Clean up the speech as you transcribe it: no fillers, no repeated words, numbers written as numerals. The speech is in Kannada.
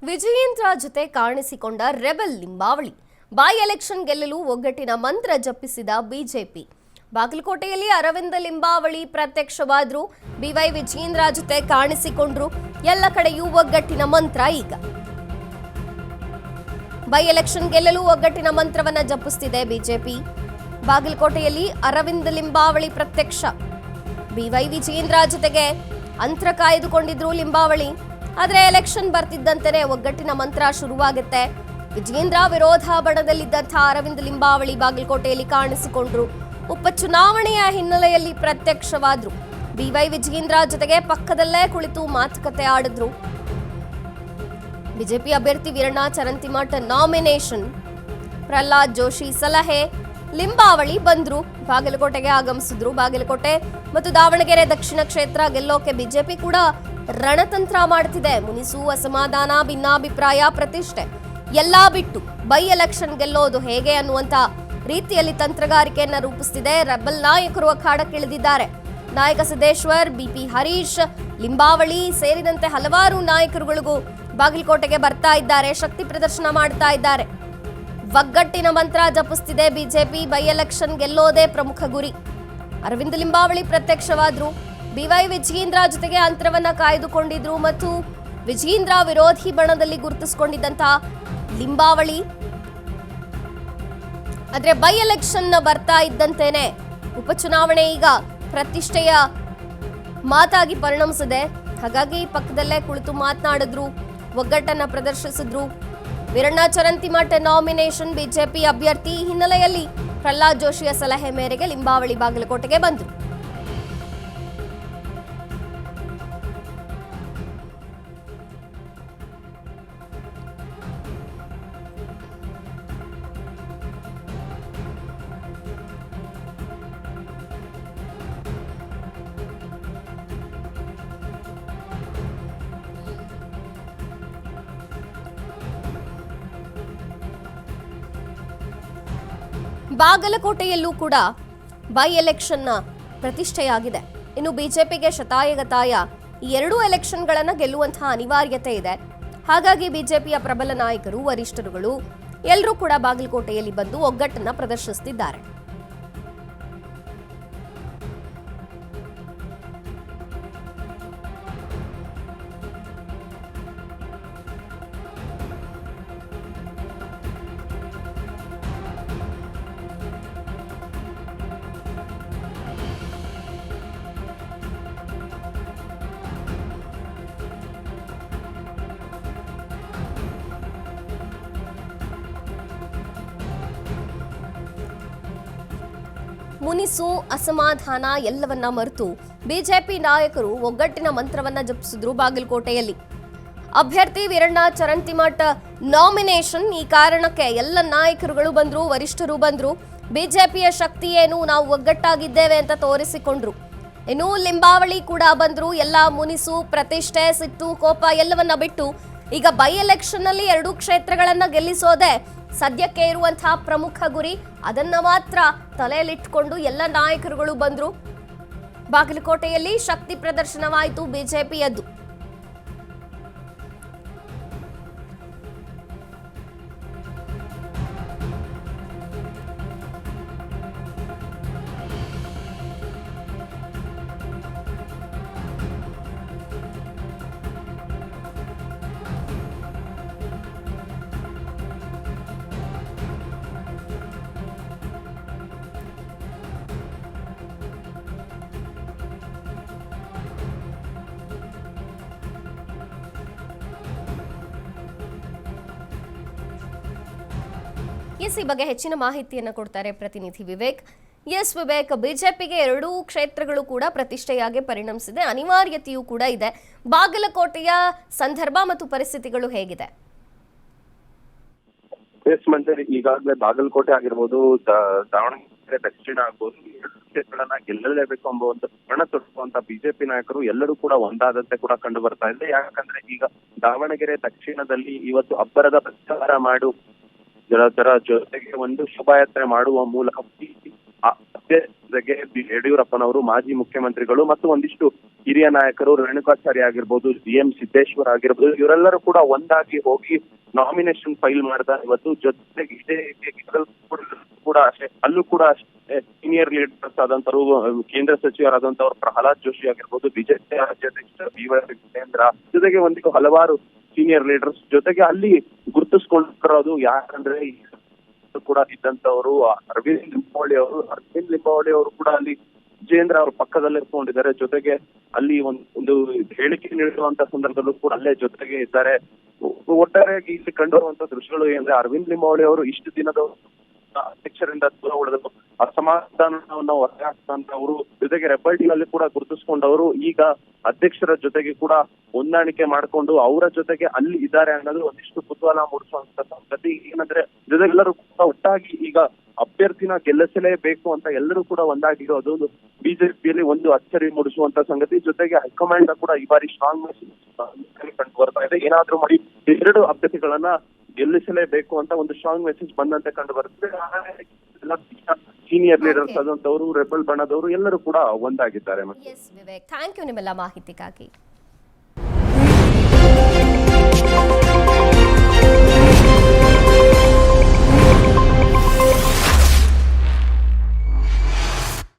ವಿಜಯೇಂದ್ರ ಜೊತೆ ಕಾಣಿಸಿಕೊಂಡ ರೆಬೆಲ್ ಲಿಂಬಾವಳಿ ಬೈ ಎಲೆಕ್ಷನ್ ಗೆಲ್ಲಲು ಒಗ್ಗಟ್ಟಿನ ಮಂತ್ರ ಜಪಿಸಿದ ಬಿಜೆಪಿ. ಬಾಗಲಕೋಟೆಯಲ್ಲಿ ಅರವಿಂದ ಲಿಂಬಾವಳಿ ಪ್ರತ್ಯಕ್ಷವಾದ್ರು. ಬಿವೈ ವಿಜಯೇಂದ್ರ ಜೊತೆ ಕಾಣಿಸಿಕೊಂಡ್ರು. ಎಲ್ಲ ಕಡೆಯೂ ಒಗ್ಗಟ್ಟಿನ ಮಂತ್ರ. ಈಗ ಬೈ ಎಲೆಕ್ಷನ್ ಗೆಲ್ಲಲು ಒಗ್ಗಟ್ಟಿನ ಮಂತ್ರವನ್ನ ಜಪಿಸುತ್ತಿದೆ ಬಿಜೆಪಿ. ಬಾಗಲಕೋಟೆಯಲ್ಲಿ ಅರವಿಂದ ಲಿಂಬಾವಳಿ ಪ್ರತ್ಯಕ್ಷ. ಬಿವೈ ವಿಜಯೇಂದ್ರ ಜೊತೆಗೆ ಅಂತ್ರ ಕಾಯ್ದುಕೊಂಡಿದ್ರು ಲಿಂಬಾವಳಿ. ಆದರೆ ಎಲೆಕ್ಷನ್ ಬರ್ತಿದ್ದಂತೆಯೇ ಒಗ್ಗಟ್ಟಿನ ಮಂತ್ರ ಶುರುವಾಗುತ್ತೆ. ವಿಜಯೇಂದ್ರ ವಿರೋಧ ಬಣದಲ್ಲಿದ್ದಂಥ ಅರವಿಂದ ಲಿಂಬಾವಳಿ ಬಾಗಲಕೋಟೆಯಲ್ಲಿ ಕಾಣಿಸಿಕೊಂಡ್ರು. ಉಪಚುನಾವಣೆಯ ಹಿನ್ನೆಲೆಯಲ್ಲಿ ಪ್ರತ್ಯಕ್ಷವಾದ್ರು. ಬಿವೈ ವಿಜಯೇಂದ್ರ ಜೊತೆಗೆ ಪಕ್ಕದಲ್ಲೇ ಕುಳಿತು ಮಾತುಕತೆ ಆಡಿದ್ರು. ಬಿಜೆಪಿ ಅಭ್ಯರ್ಥಿ ವೀರಣ್ಣ ಚರಂತಿಮಠ ನಾಮಿನೇಷನ್, ಪ್ರಹ್ಲಾದ್ ಜೋಶಿ ಸಲಹೆ, ಲಿಂಬಾವಳಿ ಬಂದ್ರು, ಬಾಗಲಕೋಟೆಗೆ ಆಗಮಿಸಿದ್ರು. ಬಾಗಲಕೋಟೆ ಮತ್ತು ದಾವಣಗೆರೆ ದಕ್ಷಿಣ ಕ್ಷೇತ್ರ ಗೆಲ್ಲೋಕೆ ಬಿಜೆಪಿ ಕೂಡ ರಣತಂತ್ರ ಮಾಡುತ್ತಿದೆ. ಮುನಿಸು, ಅಸಮಾಧಾನ, ಭಿನ್ನಾಭಿಪ್ರಾಯ, ಪ್ರತಿಷ್ಠೆ ಎಲ್ಲಾ ಬಿಟ್ಟು ಬೈ ಎಲೆಕ್ಷನ್ ಗೆಲ್ಲೋದು ಹೇಗೆ ಅನ್ನುವಂತ ರೀತಿಯಲ್ಲಿ ತಂತ್ರಗಾರಿಕೆಯನ್ನ ರೂಪಿಸುತ್ತಿದೆ. ರೆಬಲ್ ನಾಯಕರು ಅಖಾಡಕ್ಕಿಳಿದಿದ್ದಾರೆ. ನಾಯಕ ಸಿದ್ದೇಶ್ವರ್, ಬಿಪಿ ಹರೀಶ್, ಲಿಂಬಾವಳಿ ಸೇರಿದಂತೆ ಹಲವಾರು ನಾಯಕರುಗಳಿಗೂ ಬಾಗಲಕೋಟೆಗೆ ಬರ್ತಾ ಇದ್ದಾರೆ. ಶಕ್ತಿ ಪ್ರದರ್ಶನ ಮಾಡ್ತಾ ಇದ್ದಾರೆ. ಒಗ್ಗಟ್ಟಿನ ಮಂತ್ರ ಜಪಿಸುತ್ತಿದೆ ಬಿಜೆಪಿ. ಬೈ ಎಲೆಕ್ಷನ್ ಗೆಲ್ಲೋದೇ ಪ್ರಮುಖ ಗುರಿ. ಅರವಿಂದ ಲಿಂಬಾವಳಿ ಪ್ರತ್ಯಕ್ಷವಾದ್ರು. ಬಿವೈ ವಿಜಯೇಂದ್ರ ಜೊತೆಗೆ ಅಂತರವನ್ನ ಕಾಯ್ದುಕೊಂಡಿದ್ರು ಮತ್ತು ವಿಜಯೇಂದ್ರ ವಿರೋಧಿ ಬಣದಲ್ಲಿ ಗುರುತಿಸಿಕೊಂಡಿದ್ದಂತಹ ಲಿಂಬಾವಳಿ. ಆದ್ರೆ ಬೈ ಎಲೆಕ್ಷನ್ ಬರ್ತಾ ಇದ್ದಂತೆನೆ ಉಪಚುನಾವಣೆ ಈಗ ಪ್ರತಿಷ್ಠೆಯ ಮಾತಾಗಿ ಪರಿಣಮಿಸಿದೆ. ಹಾಗಾಗಿ ಪಕ್ಕದಲ್ಲೇ ಕುಳಿತು ಮಾತನಾಡಿದ್ರು, ಒಗ್ಗಟ್ಟನ್ನ ಪ್ರದರ್ಶಿಸಿದ್ರು. ವೀರಣ್ಣ ಚರಂತಿಮಠ ನಾಮಿನೇಷನ್ ಬಿಜೆಪಿ ಅಭ್ಯರ್ಥಿ ಹಿನ್ನೆಲೆಯಲ್ಲಿ ಪ್ರಹ್ಲಾದ್ ಜೋಶಿಯ ಸಲಹೆ ಮೇರೆಗೆ ಲಿಂಬಾವಳಿ ಬಾಗಲಕೋಟೆಗೆ ಬಂದರು. ಬಾಗಲಕೋಟೆಯಲ್ಲೂ ಕೂಡ ಬೈ ಎಲೆಕ್ಷನ್ ಪ್ರತಿಷ್ಠೆಯಾಗಿದೆ. ಇನ್ನು ಬಿಜೆಪಿಗೆ ಶತಾಯಗತಾಯ ಈ ಎರಡೂ ಎಲೆಕ್ಷನ್ಗಳನ್ನು ಗೆಲ್ಲುವಂತಹ ಅನಿವಾರ್ಯತೆ ಇದೆ. ಹಾಗಾಗಿ ಬಿಜೆಪಿಯ ಪ್ರಬಲ ನಾಯಕರು, ವರಿಷ್ಠರುಗಳು ಎಲ್ಲರೂ ಕೂಡ ಬಾಗಲಕೋಟೆಯಲ್ಲಿ ಬಂದು ಒಗ್ಗಟ್ಟನ್ನ ಪ್ರದರ್ಶಿಸುತ್ತಿದ್ದಾರೆ. ಮುನಿಸು, ಅಸಮಾಧಾನ ಎಲ್ಲವನ್ನ ಮರೆತು ಬಿಜೆಪಿ ನಾಯಕರು ಒಗ್ಗಟ್ಟಿನ ಮಂತ್ರವನ್ನ ಜಪಿಸಿದ್ರು ಬಾಗಲಕೋಟೆಯಲ್ಲಿ. ಅಭ್ಯರ್ಥಿ ವೀರಣ್ಣ ಚರಂತಿಮಠ ನಾಮಿನೇಷನ್, ಈ ಕಾರಣಕ್ಕೆ ಎಲ್ಲ ನಾಯಕರುಗಳು ಬಂದ್ರು, ವರಿಷ್ಠರು ಬಂದ್ರು. ಬಿಜೆಪಿಯ ಶಕ್ತಿ ಏನು, ನಾವು ಒಗ್ಗಟ್ಟಾಗಿದ್ದೇವೆ ಅಂತ ತೋರಿಸಿಕೊಂಡ್ರು. ಇನ್ನು ಲಿಂಬಾವಳಿ ಕೂಡ ಬಂದ್ರು. ಎಲ್ಲ ಮುನಿಸು, ಪ್ರತಿಷ್ಠೆ, ಸಿಟ್ಟು, ಕೋಪ ಎಲ್ಲವನ್ನ ಬಿಟ್ಟು ಈಗ ಬೈ ಎಲೆಕ್ಷನ್ ನಲ್ಲಿ ಎರಡೂ ಕ್ಷೇತ್ರಗಳನ್ನ ಗೆಲ್ಲಿಸೋದೆ ಸದ್ಯಕ್ಕೆ ಇರುವಂತಹ ಪ್ರಮುಖ ಗುರಿ. ಅದನ್ನ ಮಾತ್ರ ತಲೆಯಲ್ಲಿಟ್ಟುಕೊಂಡು ಎಲ್ಲ ನಾಯಕರುಗಳು ಬಂದ್ರು. ಬಾಗಲಕೋಟೆಯಲ್ಲಿ ಶಕ್ತಿ ಪ್ರದರ್ಶನವಾಯಿತು ಬಿಜೆಪಿಯದ್ದು. ಈ ಬಗ್ಗೆ ಹೆಚ್ಚಿನ ಮಾಹಿತಿಯನ್ನು ಕೊಡ್ತಾರೆ ಪ್ರತಿನಿಧಿ ವಿವೇಕ್. ವಿವೇಕ್, ಬಿಜೆಪಿಗೆ ಎರಡೂ ಕ್ಷೇತ್ರಗಳು ಕೂಡ ಪ್ರತಿಷ್ಠೆಯಾಗಿ ಪರಿಣಮಿಸಿದೆ, ಅನಿವಾರ್ಯತೆಯೂ ಕೂಡ ಇದೆ. ಬಾಗಲಕೋಟೆಯ ಸಂದರ್ಭ ಮತ್ತು ಪರಿಸ್ಥಿತಿಗಳು ಹೇಗಿದೆ? ಈಗಾಗಲೇ ಬಾಗಲಕೋಟೆ ಆಗಿರ್ಬೋದು, ದಾವಣಗೆರೆ ದಕ್ಷಿಣ ಆಗ್ಬೋದು, ಕ್ಷೇತ್ರಗಳನ್ನ ಗೆಲ್ಲಲೇಬೇಕು ಎಂಬುವಂತ ಪಣ ತೊಡುವಂತ ಬಿಜೆಪಿ ನಾಯಕರು ಎಲ್ಲರೂ ಕೂಡ ಒಂದಾದಂತೆ ಕೂಡ ಕಂಡು ಬರ್ತಾ ಇದೆ. ಯಾಕಂದ್ರೆ ಈಗ ದಾವಣಗೆರೆ ದಕ್ಷಿಣದಲ್ಲಿ ಇವತ್ತು ಅಬ್ಬರದ ಪ್ರಚಾರ ಮಾಡು ಜೊತೆಗೆ ಒಂದು ಶೋಭಾಯಾತ್ರೆ ಮಾಡುವ ಮೂಲಕ ಜೊತೆಗೆ ಯಡಿಯೂರಪ್ಪನವರು, ಮಾಜಿ ಮುಖ್ಯಮಂತ್ರಿಗಳು ಮತ್ತು ಒಂದಿಷ್ಟು ಹಿರಿಯ ನಾಯಕರು, ರೇಣುಕಾಚಾರ್ಯ ಆಗಿರ್ಬೋದು, GM ಸಿದ್ದೇಶ್ವರ್ ಆಗಿರ್ಬೋದು, ಇವರೆಲ್ಲರೂ ಕೂಡ ಒಂದಾಗಿ ಹೋಗಿ ನಾಮಿನೇಷನ್ ಫೈಲ್ ಮಾಡಿದ್ದಾರೆ ಇವತ್ತು. ಜೊತೆಗೆ ಇದೇ ಕೂಡ ಅಷ್ಟೇ, ಅಲ್ಲೂ ಕೂಡ ಸೀನಿಯರ್ ಲೀಡರ್ಸ್ ಆದಂತವರು, ಕೇಂದ್ರ ಸಚಿವರಾದಂತವ್ರು ಪ್ರಹ್ಲಾದ್ ಜೋಶಿ ಆಗಿರ್ಬೋದು, ಬಿಜೆಪಿ ರಾಜ್ಯಾಧ್ಯಕ್ಷ BY ವಿಜಯೇಂದ್ರ, ಜೊತೆಗೆ ಒಂದಿಷ್ಟು ಹಲವಾರು ಸೀನಿಯರ್ ಲೀಡರ್ಸ್ ಜೊತೆಗೆ ಅಲ್ಲಿ ಗುರುತಿಸ್ಕೊಂಡಿರೋದು ಯಾಕಂದ್ರೆ ಕೂಡ ಇದ್ದಂತವರು ಅರವಿಂದ್ ಲಿಂಬಾವಳಿ ಅವರು ಕೂಡ ಅಲ್ಲಿ ವಿಜೇಂದ್ರ ಅವ್ರ ಪಕ್ಕದಲ್ಲೇ ಇಟ್ಕೊಂಡಿದ್ದಾರೆ. ಜೊತೆಗೆ ಅಲ್ಲಿ ಒಂದು ಹೇಳಿಕೆ ನೀಡುವಂತ ಸಂದರ್ಭದಲ್ಲೂ ಕೂಡ ಅಲ್ಲೇ ಜೊತೆಗೆ ಇದ್ದಾರೆ. ಒಟ್ಟಾರೆಯಾಗಿ ಇಲ್ಲಿ ಕಂಡುಬರುವಂತ ದೃಶ್ಯಗಳು ಏನಂದ್ರೆ, ಅರವಿಂದ್ ಲಿಂಬಾವಳಿ ಅವರು ಇಷ್ಟು ದಿನದ ಅಧ್ಯಕ್ಷರಿಂದ ದೂರ ಉಳಿದರು, ಅಸಮಾಧಾನವನ್ನು ಹೊರಗೆ ಹಾಕ್ತಂತವರು, ಜೊತೆಗೆ ರೆಬಲ್ಟಿನಲ್ಲಿ ಕೂಡ ಗುರುತಿಸ್ಕೊಂಡವರು ಈಗ ಅಧ್ಯಕ್ಷರ ಜೊತೆಗೆ ಕೂಡ ಹೊಂದಾಣಿಕೆ ಮಾಡಿಕೊಂಡು ಅವರ ಜೊತೆಗೆ ಅಲ್ಲಿ ಇದ್ದಾರೆ ಅನ್ನೋದು ಒಂದಿಷ್ಟು ಕುತೂಹಲ ಮೂಡಿಸುವಂತ ಸಂಗತಿ. ಏನಂದ್ರೆ ಜೊತೆಗೆಲ್ಲರೂ ಕೂಡ ಒಟ್ಟಾಗಿ ಈಗ ಅಭ್ಯರ್ಥಿನ ಗೆಲ್ಲಿಸಲೇಬೇಕು ಅಂತ ಎಲ್ಲರೂ ಕೂಡ ಒಂದಾಗಿರೋದು ಬಿಜೆಪಿಯಲ್ಲಿ ಒಂದು ಅಚ್ಚರಿ ಮೂಡಿಸುವಂತ ಸಂಗತಿ. ಜೊತೆಗೆ ಹೈಕಮಾಂಡ್ ಕೂಡ ಈ ಬಾರಿ ಸ್ಟ್ರಾಂಗ್ ಮೆಸೇಜ್ ಕಂಡು ಬರ್ತಾ ಇದೆ. ಏನಾದ್ರೂ ಮಾಡಿ 2 ಅಭ್ಯರ್ಥಿಗಳನ್ನ ಗೆಲ್ಲಿಸಲೇಬೇಕು ಅಂತ ಒಂದು ಸ್ಟ್ರಾಂಗ್ ಮೆಸೇಜ್ ಬಂದಂತೆ ಕಂಡು ಬರುತ್ತೆ. ಸೀನಿಯರ್ ಲೀಡರ್ಸ್ ಆದಂತವರು, ರೆಬಲ್ ಬಣದವರು ಎಲ್ಲರೂ ಕೂಡ ಒಂದಾಗಿದ್ದಾರೆ. ಎಸ್ ವಿವೇಕ್, ಥ್ಯಾಂಕ್ ಯು ನಿಮ್ಮೆಲ್ಲ ಮಾಹಿತಿಗಾಗಿ.